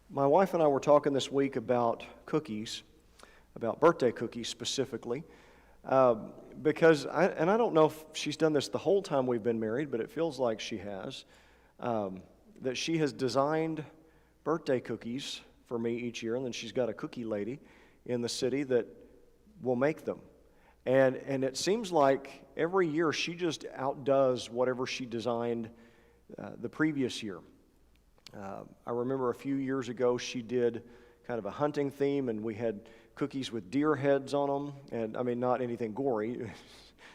My wife and I were talking this week about cookies, about birthday cookies specifically, because I don't know if she's done this the whole time we've been married, but it feels like she has, that she has designed birthday cookies for me each year, and then she's got a cookie lady in the city that will make them. And it seems like every year she just outdoes whatever she designed the previous year. I remember a few years ago she did kind of a hunting theme, and we had cookies with deer heads on them, and I mean not anything gory.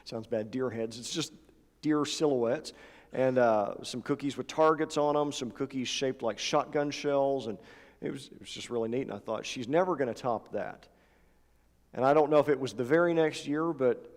Sounds bad, deer heads. It's just deer silhouettes, and some cookies with targets on them, some cookies shaped like shotgun shells, and it was just really neat. And I thought, she's never going to top that. And I don't know if it was the very next year, but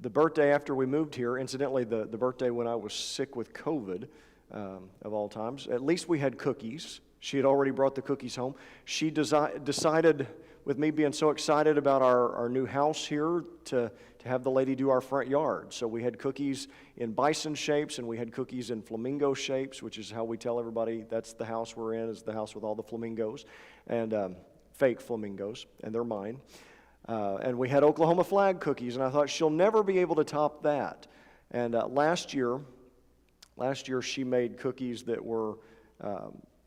the birthday after we moved here, incidentally, the birthday when I was sick with COVID, of all times, at least we had cookies. She had already brought the cookies home. She decided, with me being so excited about our new house here, to have the lady do our front yard. So we had cookies in bison shapes, and we had cookies in flamingo shapes, which is how we tell everybody that's the house we're in, is the house with all the flamingos, and fake flamingos, and they're mine. And we had Oklahoma flag cookies, and I thought, she'll never be able to top that. And last year she made cookies that were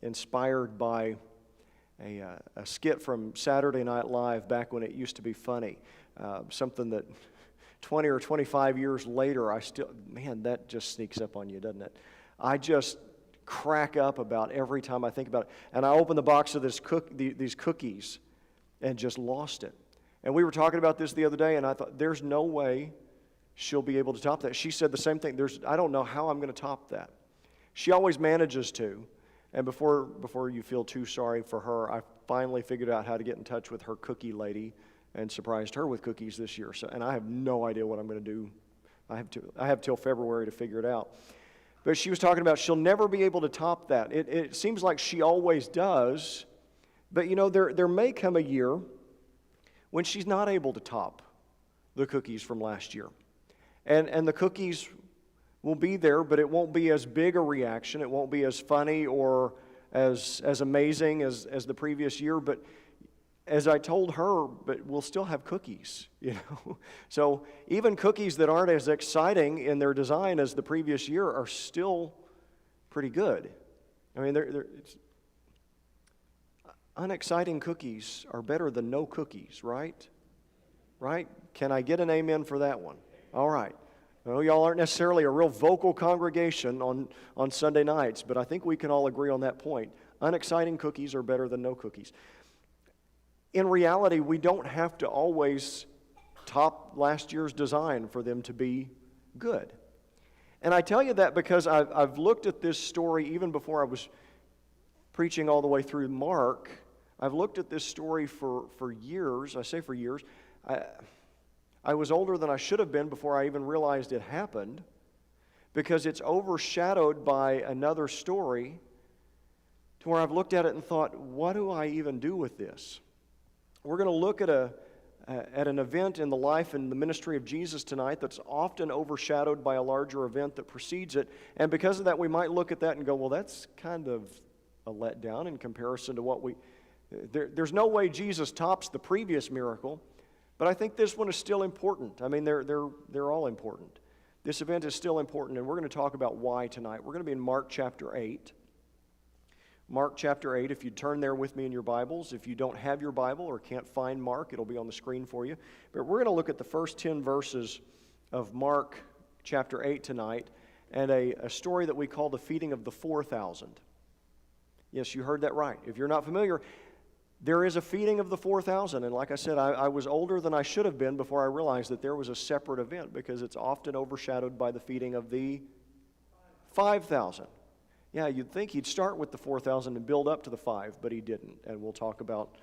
inspired by a skit from Saturday Night Live back when it used to be funny. Something that 20 or 25 years later, that just sneaks up on you, doesn't it? I just crack up about every time I think about it. And I opened the box of these cookies and just lost it. And we were talking about this the other day, and I thought, there's no way she'll be able to top that. She said the same thing. I don't know how I'm going to top that. She always manages to. And before you feel too sorry for her, I finally figured out how to get in touch with her cookie lady and surprised her with cookies this year. And I have no idea what I'm going to do. I have till February to figure it out. But she was talking about she'll never be able to top that. It seems like she always does. But there may come a year when she's not able to top the cookies from last year. And the cookies will be there, but it won't be as big a reaction. It won't be as funny or as amazing as the previous year. But as I told her, but we'll still have cookies, So even cookies that aren't as exciting in their design as the previous year are still pretty good. I mean, unexciting cookies are better than no cookies, right? Right? Can I get an amen for that one? All right. Well, y'all aren't necessarily a real vocal congregation on Sunday nights, but I think we can all agree on that point. Unexciting cookies are better than no cookies. In reality, we don't have to always top last year's design for them to be good. And I tell you that because I've looked at this story even before I was preaching all the way through Mark. I've looked at this story for years. I say for years. I was older than I should have been before I even realized it happened, because it's overshadowed by another story to where I've looked at it and thought, what do I even do with this? We're going to look at an event in the life and the ministry of Jesus tonight that's often overshadowed by a larger event that precedes it. And because of that, we might look at that and go, well, that's kind of a letdown in comparison to what there's no way Jesus tops the previous miracle. But I think this one is still important. I mean, they're all important. This event is still important, and we're going to talk about why tonight. We're going to be in Mark chapter 8. Mark chapter 8, if you turn there with me in your Bibles. If you don't have your Bible or can't find Mark, it'll be on the screen for you. But we're going to look at the first 10 verses of Mark chapter 8 tonight, and a story that we call the feeding of the 4,000. Yes, you heard that right. If you're not familiar, there is a feeding of the 4,000, and like I said, I was older than I should have been before I realized that there was a separate event, because it's often overshadowed by the feeding of the 5,000. Yeah, you'd think he'd start with the 4,000 and build up to the 5, but he didn't, and we'll talk about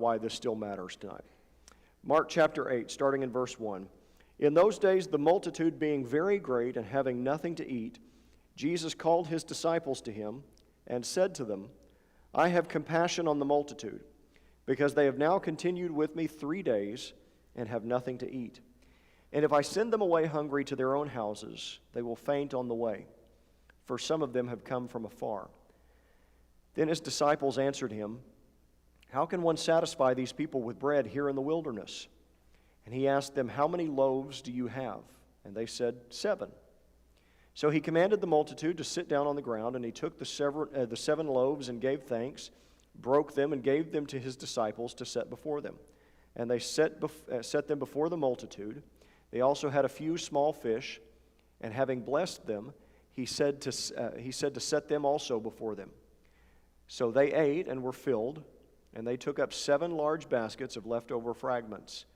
why this still matters tonight. Mark chapter 8, starting in verse 1. In those days, the multitude being very great and having nothing to eat, Jesus called his disciples to him and said to them, I have compassion on the multitude, because they have now continued with me 3 days and have nothing to eat. And if I send them away hungry to their own houses, they will faint on the way, for some of them have come from afar. Then his disciples answered him, "How can one satisfy these people with bread here in the wilderness?" And he asked them, "How many loaves do you have?" And they said, 7. So he commanded the multitude to sit down on the ground, and he took the 7 loaves and gave thanks, broke them, and gave them to his disciples to set before them. And they set them before the multitude. They also had a few small fish, and having blessed them, he said to set them also before them. So they ate and were filled, and they took up 7 large baskets of leftover fragments.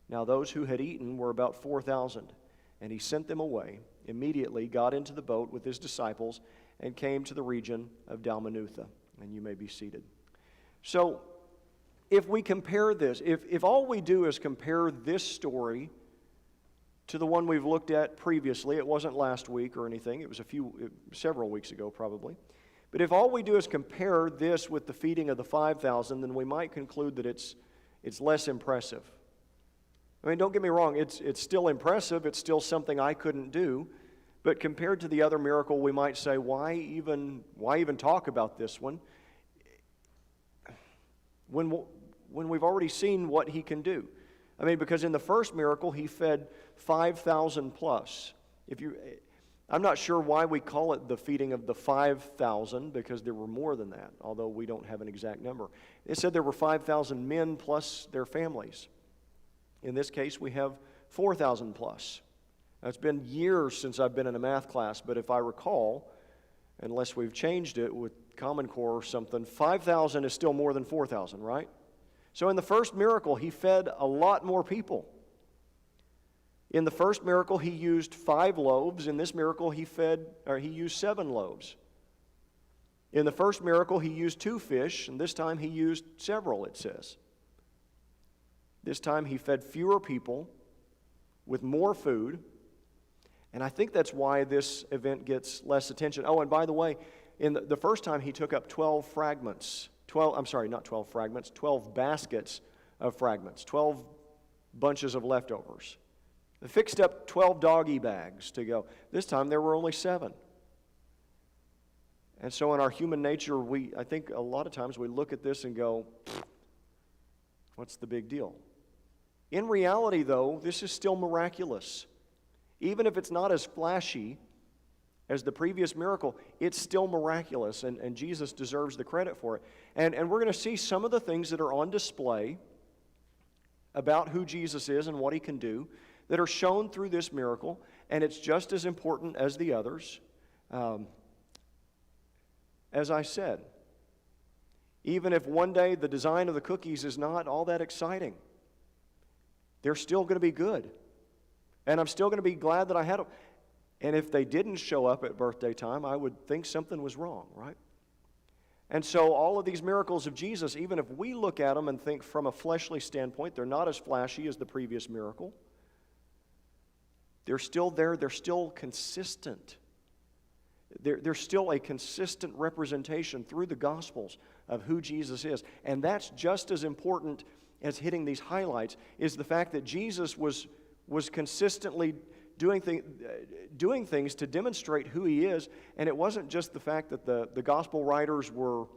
Now those who had eaten were about 4,000, and he sent them away, immediately got into the boat with his disciples, and came to the region of Dalmanutha. And you may be seated. So, if we compare this, if all we do is compare this story to the one we've looked at previously, it wasn't last week or anything, it was several weeks ago probably, but if all we do is compare this with the feeding of the 5,000, then we might conclude that it's less impressive. I mean, don't get me wrong, it's still impressive, it's still something I couldn't do, but compared to the other miracle, we might say, why even talk about this one when we've already seen what he can do? I mean, because in the first miracle, he fed 5,000 plus. I'm not sure why we call it the feeding of the 5,000, because there were more than that, although we don't have an exact number. It said there were 5,000 men plus their families. In this case, we have 4,000 plus. Now, it's been years since I've been in a math class, but if I recall, unless we've changed it with Common Core or something, 5,000 is still more than 4,000, right? So in the first miracle, he fed a lot more people. In the first miracle, he used 5 loaves. In this miracle, he used 7 loaves. In the first miracle, he used 2 fish, and this time he used several, it says. This time he fed fewer people with more food, and I think that's why this event gets less attention. Oh, and by the way, in the first time he took up 12 baskets of fragments, 12 bunches of leftovers. They fixed up 12 doggy bags to go. This time there were only 7. And so in our human nature, I think a lot of times we look at this and go, what's the big deal? In reality, though, this is still miraculous. Even if it's not as flashy as the previous miracle, it's still miraculous, and Jesus deserves the credit for it. And we're going to see some of the things that are on display about who Jesus is and what he can do that are shown through this miracle, and it's just as important as the others. As I said, even if one day the design of the cookies is not all that exciting, they're still going to be good. And I'm still going to be glad that I had them. And if they didn't show up at birthday time, I would think something was wrong, right? And so all of these miracles of Jesus, even if we look at them and think from a fleshly standpoint, they're not as flashy as the previous miracle. They're still there. They're still consistent. They're still a consistent representation through the Gospels of who Jesus is. And that's just as important as hitting these highlights, is the fact that Jesus was consistently doing things to demonstrate who he is. And it wasn't just the fact that the gospel writers were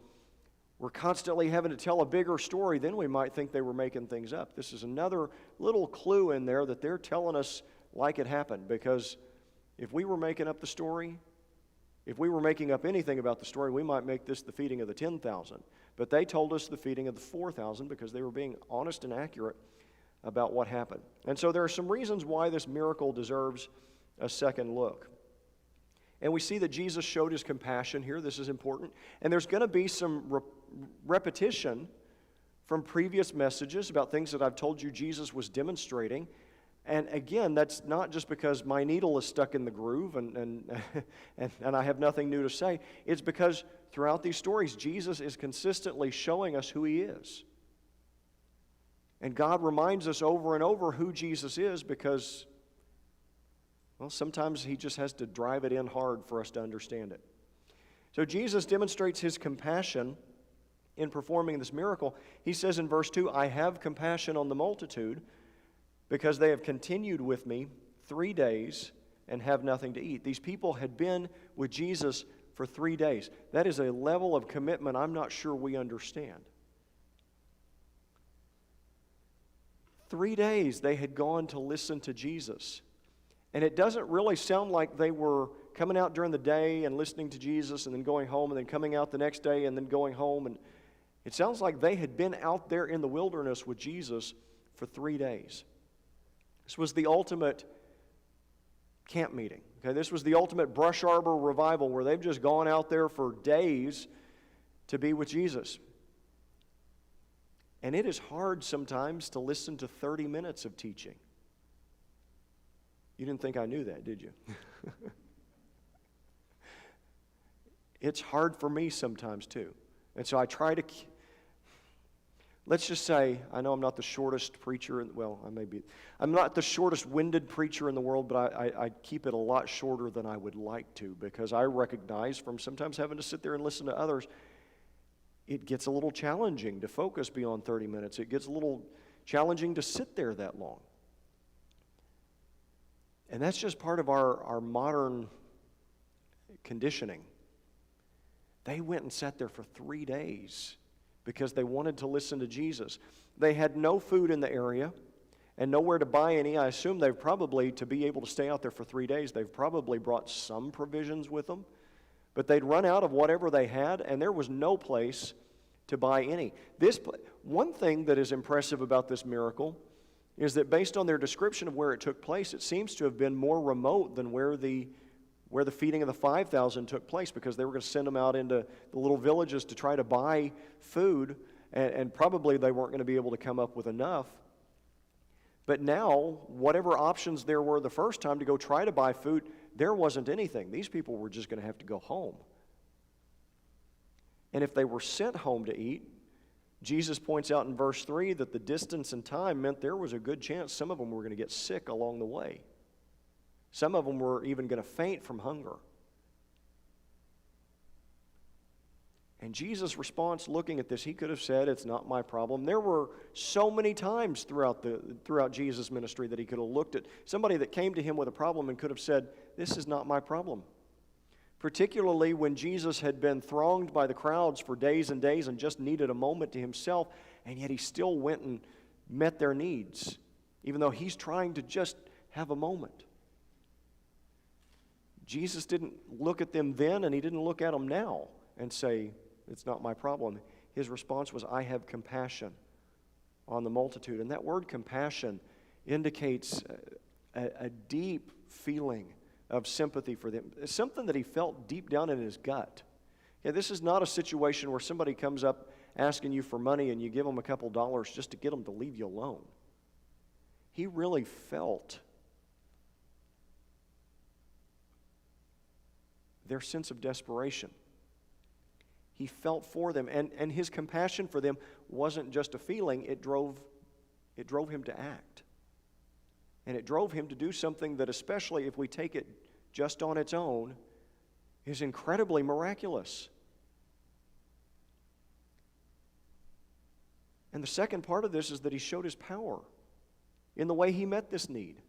constantly having to tell a bigger story. Then we might think they were making things up. This is another little clue in there that they're telling us like it happened. Because if we were making up the story, if we were making up anything about the story, we might make this the feeding of the 10,000. But they told us the feeding of the 4,000 because they were being honest and accurate about what happened. And so there are some reasons why this miracle deserves a second look. And we see that Jesus showed his compassion here. This is important. And there's going to be some repetition from previous messages about things that I've told you Jesus was demonstrating. And again, that's not just because my needle is stuck in the groove and I have nothing new to say. It's because throughout these stories, Jesus is consistently showing us who he is. And God reminds us over and over who Jesus is because, well, sometimes he just has to drive it in hard for us to understand it. So Jesus demonstrates his compassion in performing this miracle. He says in verse 2, "I have compassion on the multitude because they have continued with me 3 days and have nothing to eat." These people had been with Jesus for 3 days. That is a level of commitment I'm not sure we understand. 3 days they had gone to listen to Jesus. And it doesn't really sound like they were coming out during the day and listening to Jesus and then going home and then coming out the next day and then going home. And it sounds like they had been out there in the wilderness with Jesus for 3 days. This was the ultimate camp meeting. Okay, this was the ultimate brush arbor revival where they've just gone out there for days to be with Jesus. And it is hard sometimes to listen to 30 minutes of teaching. You didn't think I knew that, did you? It's hard for me sometimes too. And so I try to, let's just say, I know I'm not the shortest preacher, I'm not the shortest winded preacher in the world, but I keep it a lot shorter than I would like to, because I recognize from sometimes having to sit there and listen to others, it gets a little challenging to focus beyond 30 minutes. It gets a little challenging to sit there that long. And that's just part of our modern conditioning. They went and sat there for 3 days because they wanted to listen to Jesus. They had no food in the area and nowhere to buy any. I assume they've probably, to be able to stay out there for 3 days, they've probably brought some provisions with them. But they'd run out of whatever they had, and there was no place to buy any. One thing that is impressive about this miracle is that based on their description of where it took place, it seems to have been more remote than where the feeding of the 5,000 took place, because they were going to send them out into the little villages to try to buy food, and probably they weren't going to be able to come up with enough. But now, whatever options there were the first time to go try to buy food, there wasn't anything. These people were just going to have to go home. And if they were sent home to eat, Jesus points out in verse 3 that the distance and time meant there was a good chance some of them were going to get sick along the way. Some of them were even going to faint from hunger. And Jesus' response, looking at this, he could have said, "It's not my problem." There were so many times throughout Jesus' ministry that he could have looked at somebody that came to him with a problem and could have said, "This is not my problem." Particularly when Jesus had been thronged by the crowds for days and days and just needed a moment to himself, and yet he still went and met their needs, even though he's trying to just have a moment. Jesus didn't look at them then, and he didn't look at them now and say, "It's not my problem." His response was, "I have compassion on the multitude." And that word compassion indicates a deep feeling of sympathy for them. It's something that he felt deep down in his gut. Okay, this is not a situation where somebody comes up asking you for money and you give them a couple dollars just to get them to leave you alone. He really felt their sense of desperation. He felt for them, and his compassion for them wasn't just a feeling, it drove him to act. And it drove him to do something that, especially if we take it just on its own, is incredibly miraculous. And the second part of this is that he showed his power in the way he met this need.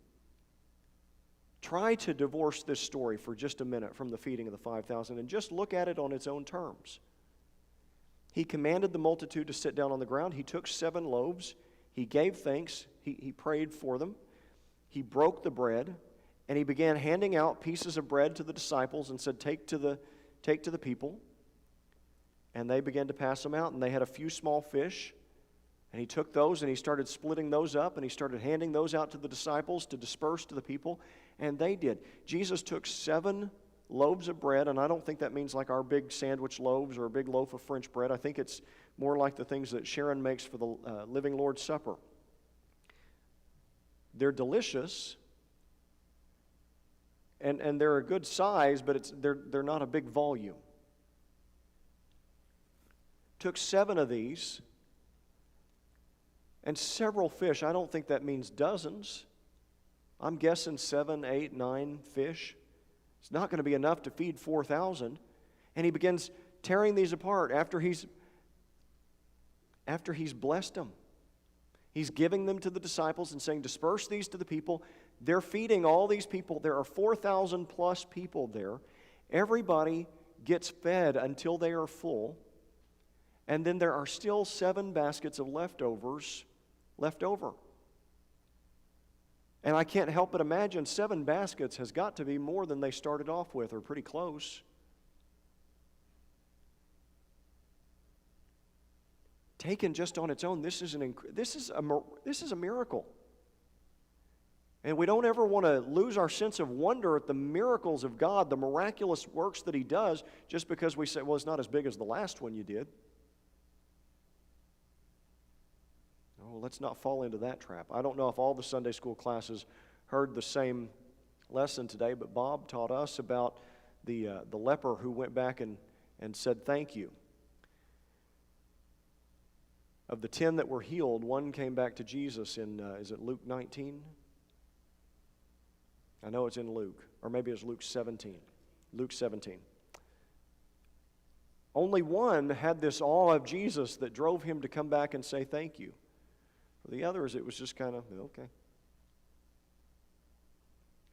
Try to divorce this story for just a minute from the feeding of the 5,000 and just look at it on its own terms. He commanded the multitude to sit down on the ground. He took 7 loaves. He gave thanks. He prayed for them. He broke the bread, and he began handing out pieces of bread to the disciples and said, take to the people. And they began to pass them out, and they had a few small fish. And he took those and he started splitting those up, and he started handing those out to the disciples to disperse to the people, and they did. Jesus took 7 loaves of bread, and I don't think that means like our big sandwich loaves or a big loaf of French bread. I think it's more like the things that Sharon makes for the Living Lord's Supper. They're delicious, and they're a good size, but they're not a big volume. Took 7 of these, and several fish. I don't think that means dozens. I'm guessing 7, 8, 9 fish. It's not going to be enough to feed 4,000. And he begins tearing these apart after he's blessed them. He's giving them to the disciples and saying, disperse these to the people. They're feeding all these people. There are 4,000 plus people there. Everybody gets fed until they are full, and then there are still 7 baskets of leftovers left over. And I can't help but imagine 7 baskets has got to be more than they started off with, or pretty close. Taken just on its own, this is a miracle. And we don't ever want to lose our sense of wonder at the miracles of God, the miraculous works that He does, just because we say, well, it's not as big as the last one you did. No, let's not fall into that trap. I don't know if all the Sunday school classes heard the same lesson today, but Bob taught us about the leper who went back and said thank you. Of the 10 that were healed, 1 came back to Jesus in, is it Luke 19? I know it's in Luke, or maybe it's Luke 17. Luke 17. Only 1 had this awe of Jesus that drove him to come back and say thank you. For the others, it was just kind of, okay.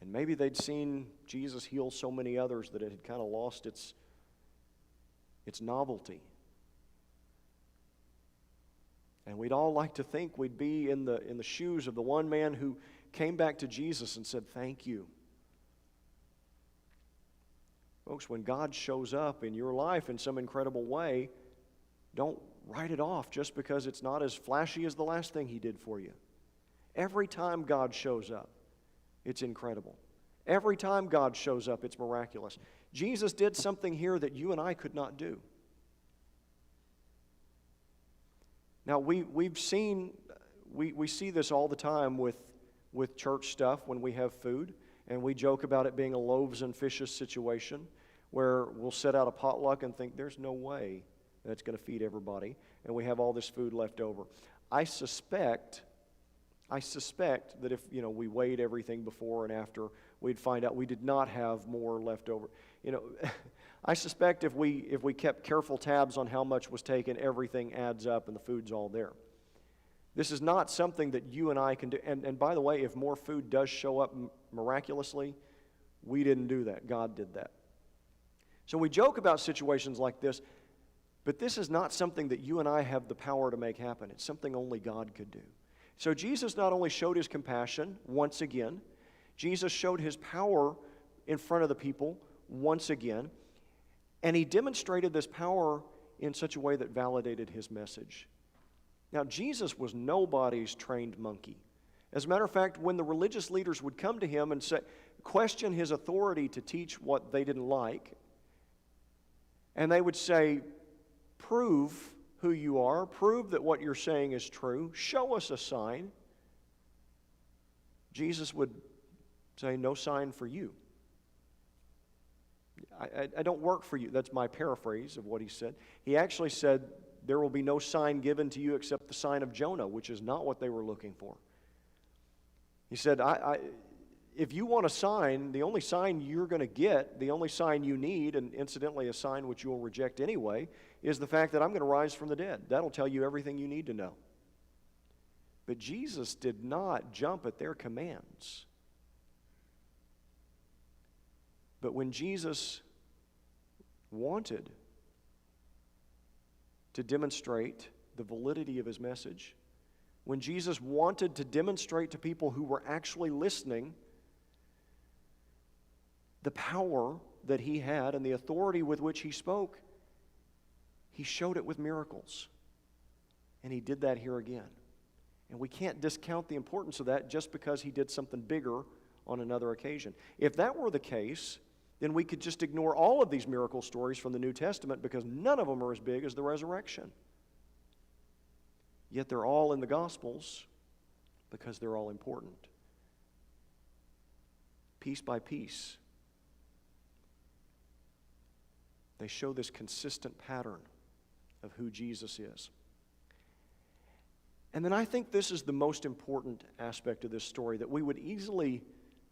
And maybe they'd seen Jesus heal so many others that it had kind of lost its novelty. And we'd all like to think we'd be in the shoes of the one man who came back to Jesus and said, thank you. Folks, when God shows up in your life in some incredible way, don't write it off just because it's not as flashy as the last thing He did for you. Every time God shows up, it's incredible. Every time God shows up, it's miraculous. Jesus did something here that you and I could not do. Now, we see this all the time with church stuff when we have food, and we joke about it being a loaves and fishes situation where we'll set out a potluck and think there's no way that's going to feed everybody, and we have all this food left over. I suspect that if we weighed everything before and after, we'd find out we did not have more left over. I suspect if we kept careful tabs on how much was taken, everything adds up and the food's all there. This is not something that you and I can do. And by the way, if more food does show up miraculously, we didn't do that. God did that. So we joke about situations like this, but this is not something that you and I have the power to make happen. It's something only God could do. So Jesus not only showed His compassion once again, Jesus showed His power in front of the people once again, and He demonstrated this power in such a way that validated His message. Now, Jesus was nobody's trained monkey. As a matter of fact, when the religious leaders would come to Him and question His authority to teach what they didn't like, and they would say, prove who you are, prove that what you're saying is true, show us a sign, Jesus would say, no sign for you. I don't work for you. That's my paraphrase of what He said. He actually said, there will be no sign given to you except the sign of Jonah, which is not what they were looking for. He said, if you want a sign, the only sign you're going to get, the only sign you need, and incidentally a sign which you will reject anyway, is the fact that I'm going to rise from the dead. That'll tell you everything you need to know. But Jesus did not jump at their commands. But when Jesus wanted to demonstrate the validity of His message, when Jesus wanted to demonstrate to people who were actually listening the power that He had and the authority with which He spoke, He showed it with miracles. And He did that here again. And we can't discount the importance of that just because He did something bigger on another occasion. If that were the case, then we could just ignore all of these miracle stories from the New Testament because none of them are as big as the resurrection. Yet they're all in the Gospels because they're all important. Piece by piece, they show this consistent pattern of who Jesus is. And then I think this is the most important aspect of this story that we would easily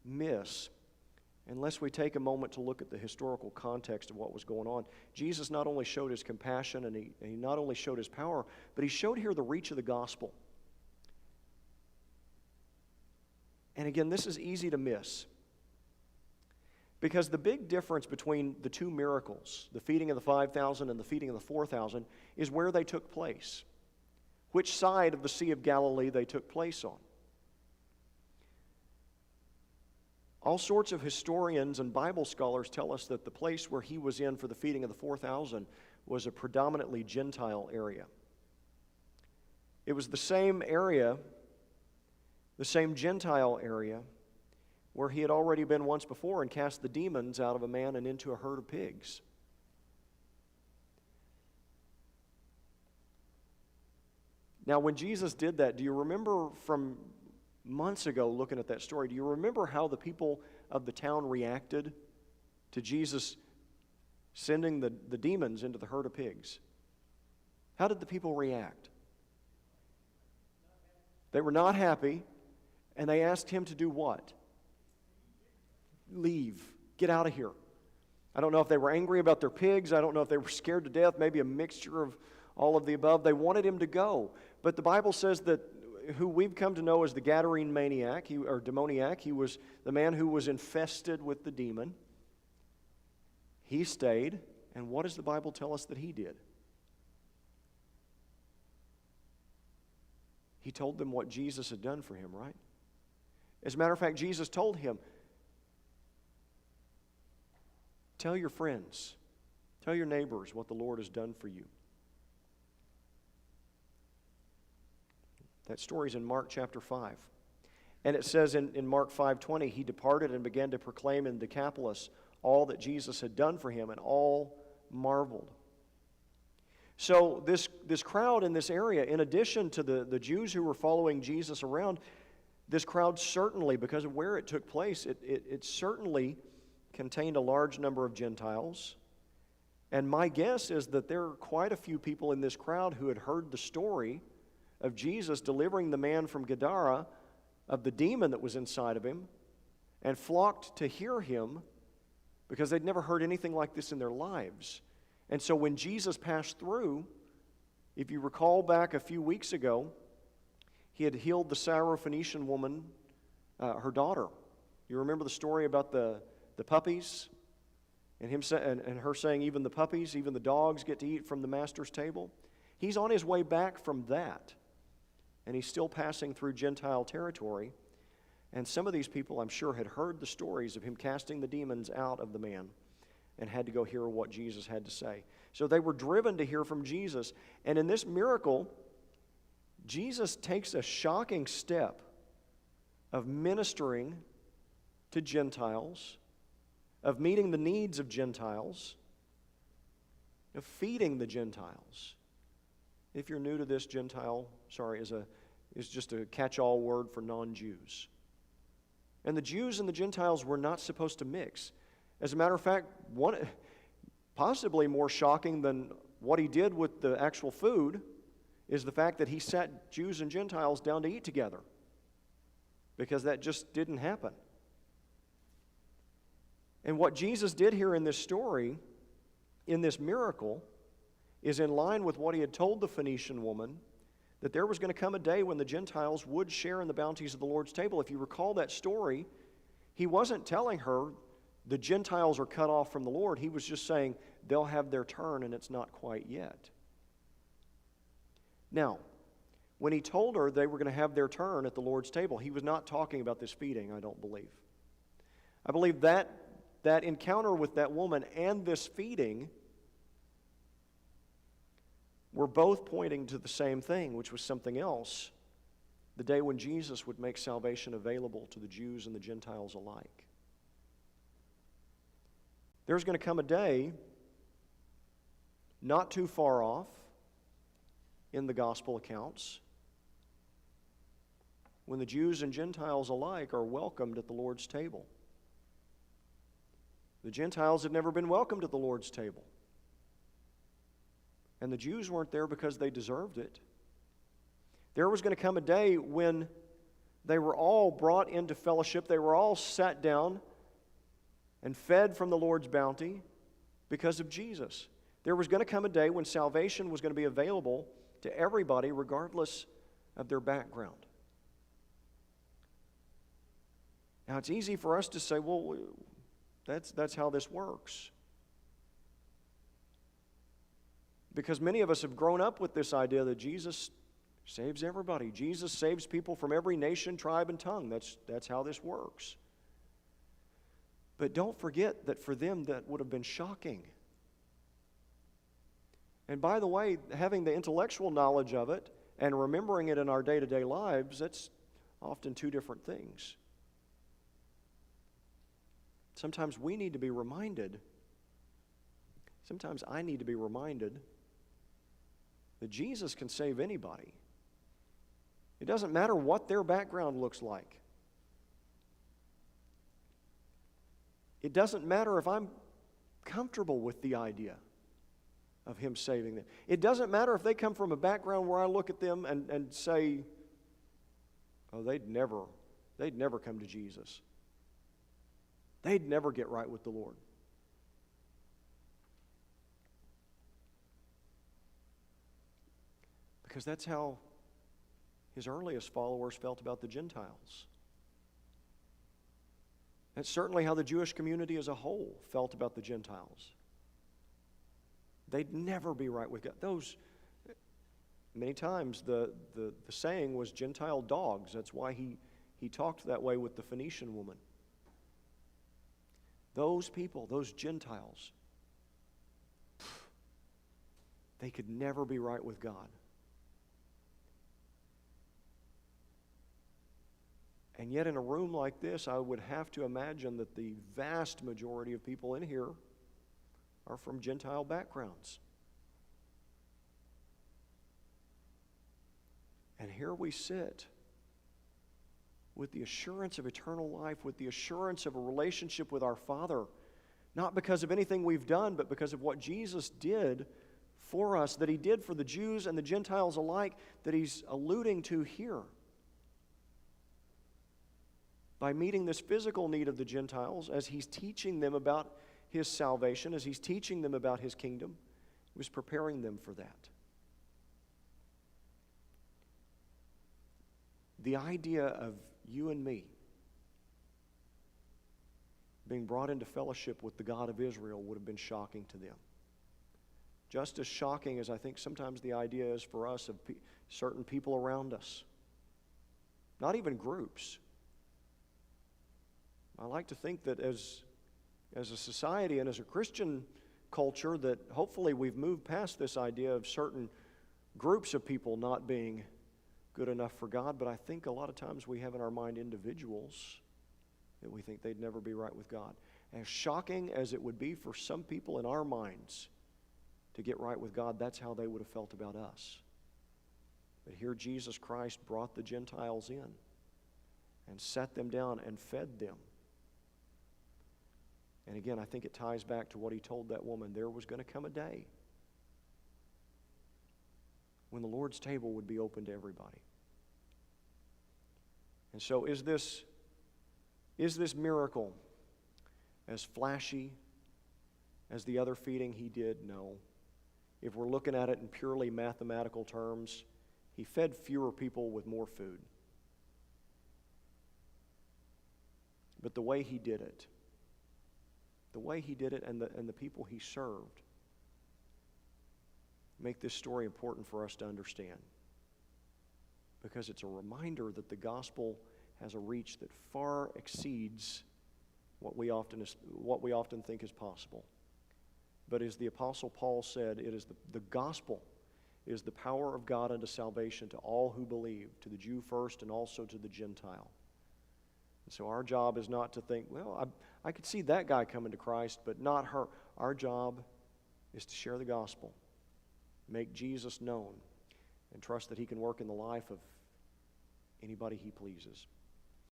miss unless we take a moment to look at the historical context of what was going on. Jesus not only showed His compassion and he not only showed His power, but He showed here the reach of the gospel. And again, this is easy to miss Because the big difference between the two miracles, the feeding of the 5,000 and the feeding of the 4,000, is where they took place, which side of the Sea of Galilee they took place on. All sorts of historians and Bible scholars tell us that the place where he was in for the feeding of the 4,000 was a predominantly Gentile area. It was the same area, the same Gentile area, where he had already been once before and cast the demons out of a man and into a herd of pigs. Now, when Jesus did that, do you remember from months ago looking at that story, do you remember how the people of the town reacted to Jesus sending the demons into the herd of pigs? How did the people react? They were not happy, and they asked him to do what? Leave. Get out of here. I don't know if they were angry about their pigs. I don't know if they were scared to death. Maybe a mixture of all of the above. They wanted him to go. But the Bible says that who we've come to know as the Gadarene maniac, or demoniac, he was the man who was infested with the demon. He stayed. And what does the Bible tell us that he did? He told them what Jesus had done for him, right? As a matter of fact, Jesus told him, tell your friends, tell your neighbors what the Lord has done for you. That story's in Mark chapter 5. And it says in Mark 5:20, he departed and began to proclaim in Decapolis all that Jesus had done for him, and all marveled. So this crowd in this area, in addition to the Jews who were following Jesus around, this crowd certainly, because of where it took place, it certainly contained a large number of Gentiles. And my guess is that there are quite a few people in this crowd who had heard the story of Jesus delivering the man from Gadara of the demon that was inside of him, and flocked to hear him because they'd never heard anything like this in their lives. And so when Jesus passed through, if you recall back a few weeks ago, he had healed the Syrophoenician woman, her daughter. You remember the story about the puppies? And her saying, even the puppies, even the dogs get to eat from the master's table? He's on his way back from that. And he's still passing through Gentile territory. And some of these people, I'm sure, had heard the stories of him casting the demons out of the man and had to go hear what Jesus had to say. So they were driven to hear from Jesus. And in this miracle, Jesus takes a shocking step of ministering to Gentiles, of meeting the needs of Gentiles, of feeding the Gentiles. If you're new to this, Gentile, is just a catch-all word for non-Jews. And the Jews and the Gentiles were not supposed to mix. As a matter of fact, possibly more shocking than what he did with the actual food is the fact that he sat Jews and Gentiles down to eat together, because that just didn't happen. And what Jesus did here in this story, in this miracle, is in line with what he had told the Phoenician woman, that there was going to come a day when the Gentiles would share in the bounties of the Lord's table. If you recall that story, he wasn't telling her the Gentiles are cut off from the Lord. He was just saying they'll have their turn and it's not quite yet. Now, when he told her they were going to have their turn at the Lord's table, he was not talking about this feeding, I don't believe. I believe that encounter with that woman and this feeding were both pointing to the same thing, which was something else, the day when Jesus would make salvation available to the Jews and the Gentiles alike. There's going to come a day, not too far off in the gospel accounts, when the Jews and Gentiles alike are welcomed at the Lord's table. The Gentiles had never been welcomed at the Lord's table. And the Jews weren't there because they deserved it. There was going to come a day when they were all brought into fellowship. They were all sat down and fed from the Lord's bounty because of Jesus. There was going to come a day when salvation was going to be available to everybody regardless of their background. Now, it's easy for us to say, well, That's how this works. Because many of us have grown up with this idea that Jesus saves everybody. Jesus saves people from every nation, tribe, and tongue. That's how this works. But don't forget that for them that would have been shocking. And by the way, having the intellectual knowledge of it and remembering it in our day-to-day lives, that's often two different things. Sometimes we need to be reminded, sometimes I need to be reminded that Jesus can save anybody. It doesn't matter what their background looks like. It doesn't matter if I'm comfortable with the idea of Him saving them. It doesn't matter if they come from a background where I look at them and say, oh, they'd never come to Jesus. They'd never get right with the Lord. Because that's how His earliest followers felt about the Gentiles. That's certainly how the Jewish community as a whole felt about the Gentiles. They'd never be right with God. Many times the saying was Gentile dogs. That's why he talked that way with the Phoenician woman. Those people, those Gentiles, they could never be right with God. And yet in a room like this, I would have to imagine that the vast majority of people in here are from Gentile backgrounds. And here we sit with the assurance of eternal life, with the assurance of a relationship with our Father, not because of anything we've done, but because of what Jesus did for us, that He did for the Jews and the Gentiles alike, that He's alluding to here. By meeting this physical need of the Gentiles, as He's teaching them about His salvation, as He's teaching them about His kingdom, He was preparing them for that. The idea of you and me being brought into fellowship with the God of Israel would have been shocking to them. Just as shocking as I think sometimes the idea is for us of certain people around us. Not even groups. I like to think that as a society and as a Christian culture that hopefully we've moved past this idea of certain groups of people not being good enough for God, but I think a lot of times we have in our mind individuals that we think they'd never be right with God. As shocking as it would be for some people in our minds to get right with God, that's how they would have felt about us. But here Jesus Christ brought the Gentiles in and sat them down and fed them. And again, I think it ties back to what He told that woman. There was going to come a day when the Lord's table would be open to everybody. And so is this miracle as flashy as the other feeding He did? No. If we're looking at it in purely mathematical terms, He fed fewer people with more food. But the way He did it and the people He served make this story important for us to understand. Because it's a reminder that the gospel has a reach that far exceeds what we often think is possible. But as the Apostle Paul said, it is the gospel is the power of God unto salvation to all who believe, to the Jew first and also to the Gentile. And so our job is not to think, well, I could see that guy coming to Christ, but not her. Our job is to share the gospel, make Jesus known, and trust that He can work in the life of anybody He pleases.